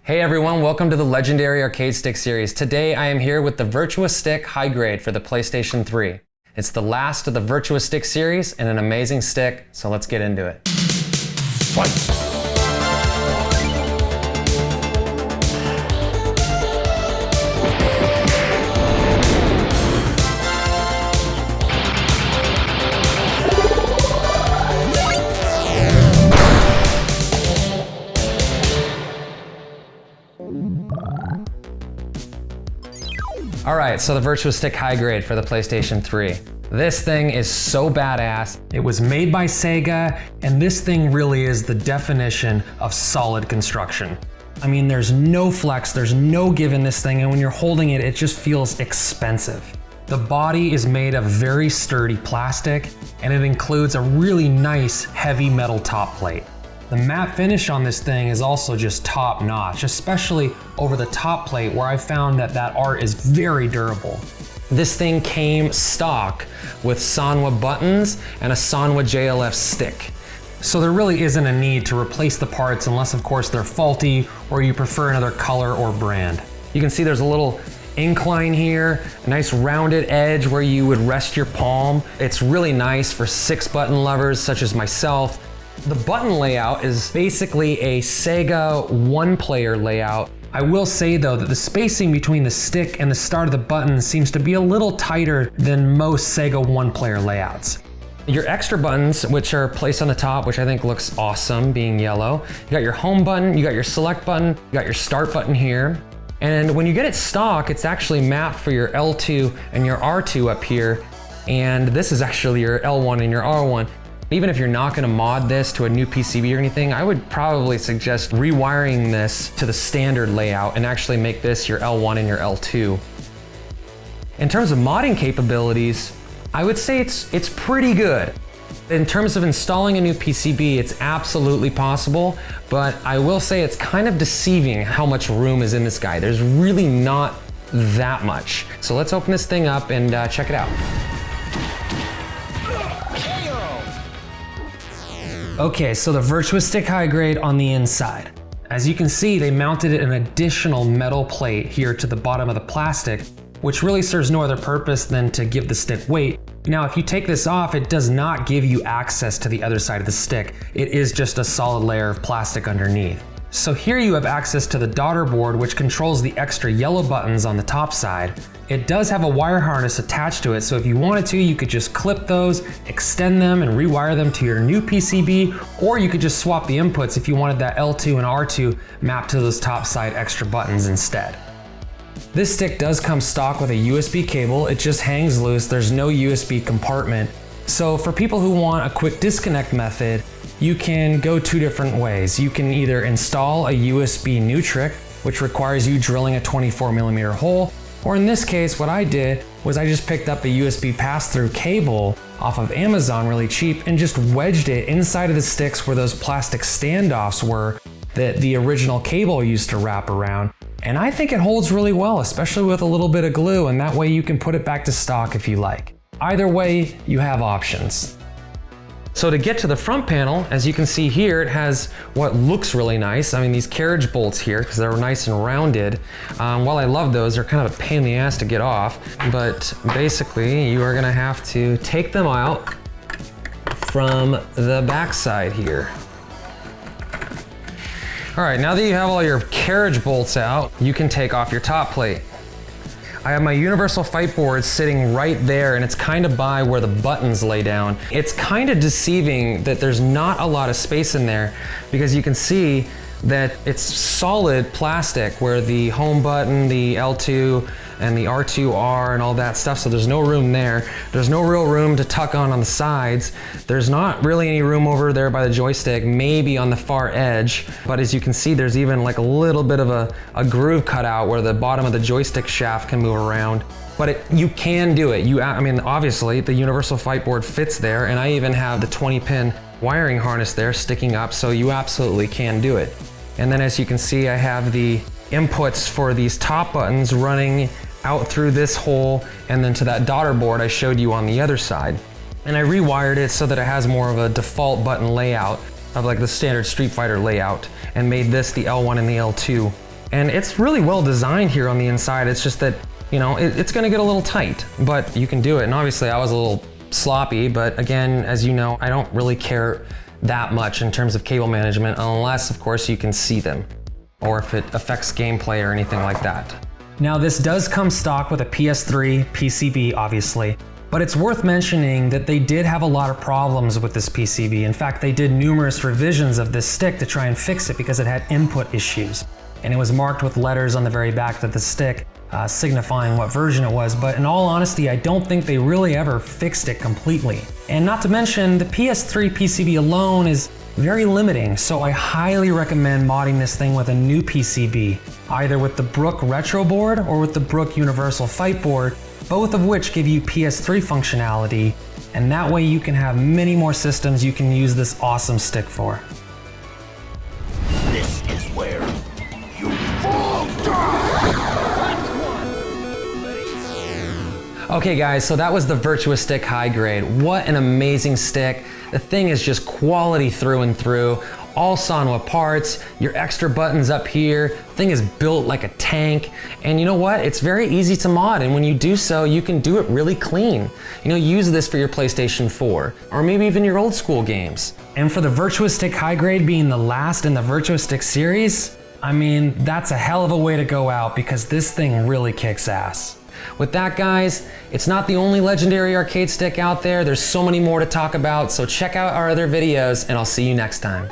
Hey everyone, welcome to the legendary arcade stick series. Today I am here with the Virtua Stick High Grade for the PlayStation 3. It's the last of the Virtua Stick series and an amazing stick, so let's get into it. Fight! Alright, so the Virtua Stick High Grade for the PlayStation 3. This thing is so badass. It was made by Sega, and this thing really is the definition of solid construction. I mean, there's no flex, there's no give in this thing, and when you're holding it, it just feels expensive. The body is made of very sturdy plastic, and it includes a really nice heavy metal top plate. The matte finish on this thing is also just top notch, especially over the top plate where I found that art is very durable. This thing came stock with Sanwa buttons and a Sanwa JLF stick. So there really isn't a need to replace the parts unless of course they're faulty or you prefer another color or brand. You can see there's a little incline here, a nice rounded edge where you would rest your palm. It's really nice for 6-button lovers such as myself. The button layout is basically a Sega one-player layout. I will say though that the spacing between the stick and the start of the button seems to be a little tighter than most Sega one-player layouts. Your extra buttons, which are placed on the top, which I think looks awesome being yellow. You got your home button, you got your select button, you got your start button here. And when you get it stock, it's actually mapped for your L2 and your R2 up here. And this is actually your L1 and your R1. Even if you're not gonna mod this to a new PCB or anything, I would probably suggest rewiring this to the standard layout and actually make this your L1 and your L2. In terms of modding capabilities, I would say it's pretty good. In terms of installing a new PCB, it's absolutely possible, but I will say it's kind of deceiving how much room is in this guy. There's really not that much. So let's open this thing up and check it out. Okay, so the Virtua Stick High Grade on the inside. As you can see, they mounted an additional metal plate here to the bottom of the plastic, which really serves no other purpose than to give the stick weight. Now, if you take this off, it does not give you access to the other side of the stick. It is just a solid layer of plastic underneath. So here you have access to the daughter board, which controls the extra yellow buttons on the top side. It does have a wire harness attached to it, so if you wanted to, you could just clip those, extend them, and rewire them to your new PCB, or you could just swap the inputs if you wanted that L2 and R2 mapped to those top side extra buttons instead. This stick does come stock with a USB cable. It just hangs loose. There's no USB compartment. So for people who want a quick disconnect method, you can go two different ways. You can either install a USB NuTrick, which requires you drilling a 24mm hole, or in this case, what I did was I just picked up a USB pass-through cable off of Amazon really cheap and just wedged it inside of the sticks where those plastic standoffs were that the original cable used to wrap around. And I think it holds really well, especially with a little bit of glue, and that way you can put it back to stock if you like. Either way, you have options. So to get to the front panel, as you can see here, it has what looks really nice. I mean, these carriage bolts here, because they're nice and rounded. While I love those, they're kind of a pain in the ass to get off. But basically, you are gonna have to take them out from the back side here. All right, now that you have all your carriage bolts out, you can take off your top plate. I have my universal fight board sitting right there, and it's kind of by where the buttons lay down. It's kind of deceiving that there's not a lot of space in there because you can see that it's solid plastic where the home button, the L2 and the R2 are and all that stuff, so there's no room there. There's no real room to tuck on the sides. There's not really any room over there by the joystick, maybe on the far edge, but as you can see, there's even like a little bit of a groove cut out where the bottom of the joystick shaft can move around. But you can do it. I mean, obviously the universal fight board fits there, and I even have the 20-pin wiring harness there sticking up, so you absolutely can do it. And then as you can see, I have the inputs for these top buttons running out through this hole and then to that daughter board I showed you on the other side. And I rewired it so that it has more of a default button layout of like the standard Street Fighter layout, and made this the L1 and the L2. And it's really well designed here on the inside. It's just that, you know, it's gonna get a little tight, but you can do it. And obviously I was a little sloppy, but again, as you know, I don't really care that much in terms of cable management, unless of course you can see them, or if it affects gameplay or anything like that. Now this does come stock with a PS3 PCB, obviously, but it's worth mentioning that they did have a lot of problems with this PCB. In fact, they did numerous revisions of this stick to try and fix it because it had input issues. And it was marked with letters on the very back of the stick, signifying what version it was. But in all honesty, I don't think they really ever fixed it completely. And not to mention, the PS3 PCB alone is very limiting, so I highly recommend modding this thing with a new PCB, either with the Brook Retro board or with the Brook Universal Fight board, both of which give you PS3 functionality, and that way you can have many more systems you can use this awesome stick for. This is where you fall down! Okay guys, so that was the Virtua Stick High Grade. What an amazing stick. The thing is just quality through and through. All Sanwa parts, your extra buttons up here. Thing is built like a tank. And you know what? It's very easy to mod, and when you do so, you can do it really clean. You know, use this for your PlayStation 4, or maybe even your old school games. And for the Virtua Stick High Grade being the last in the Virtua Stick series, I mean, that's a hell of a way to go out because this thing really kicks ass. With that, guys, it's not the only legendary arcade stick out there. There's so many more to talk about, so check out our other videos, and I'll see you next time.